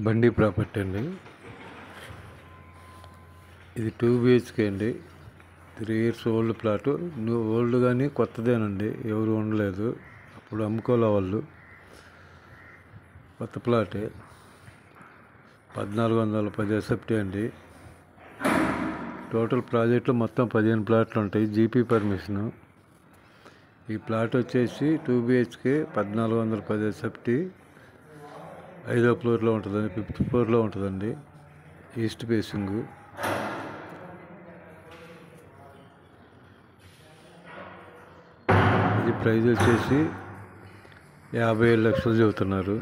బండి ప్రాపర్టీ అండి. ఇది 2 బిహెచ్కే అండి. 3 ఇయర్స్ ఓల్డ్ ప్లాటు. ఓల్డ్ కానీ కొత్తదేనండి, ఎవరు ఉండలేదు, అప్పుడు అమ్ముకోలే వాళ్ళు. కొత్త ప్లాటే. 1410 ఎస్ఎఫ్టీ అండి. టోటల్ ప్రాజెక్టులో మొత్తం 15 ప్లాట్లు ఉంటాయి, జీపీ పర్మిషను. ఈ ప్లాట్ వచ్చేసి 2 బిహెచ్కే 1410 ఎస్ఎఫ్టీ 5వ ఫ్లోర్లో ఉంటుందండి, 5th ఫ్లోర్లో ఉంటుందండి, ఈస్ట్ ఫేసింగ్. ఇది ప్రైస్ వచ్చేసి 57 లక్షలు చెబుతున్నారు.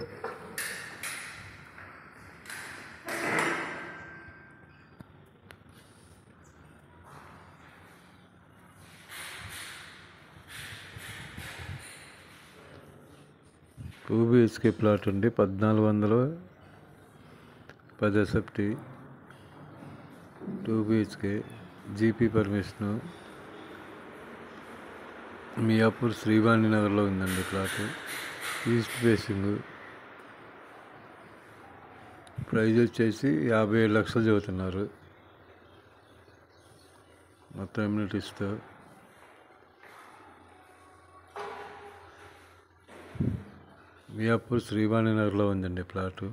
టూ బిహెచ్కే ప్లాట్ అండి, 1410 SFT 2 BHK GP permission. Miyapur Srivani నగర్లో ఉందండి ప్లాట్, ఈస్ట్ ఫేసింగ్. ప్రైజ్ వచ్చేసి 57 లక్షలు చెబుతున్నారు మొత్తం ఎమ్యూనిటీస్తో. మియాపూర్ శ్రీవాణి నగర్లో ఉందండి ప్లాటు.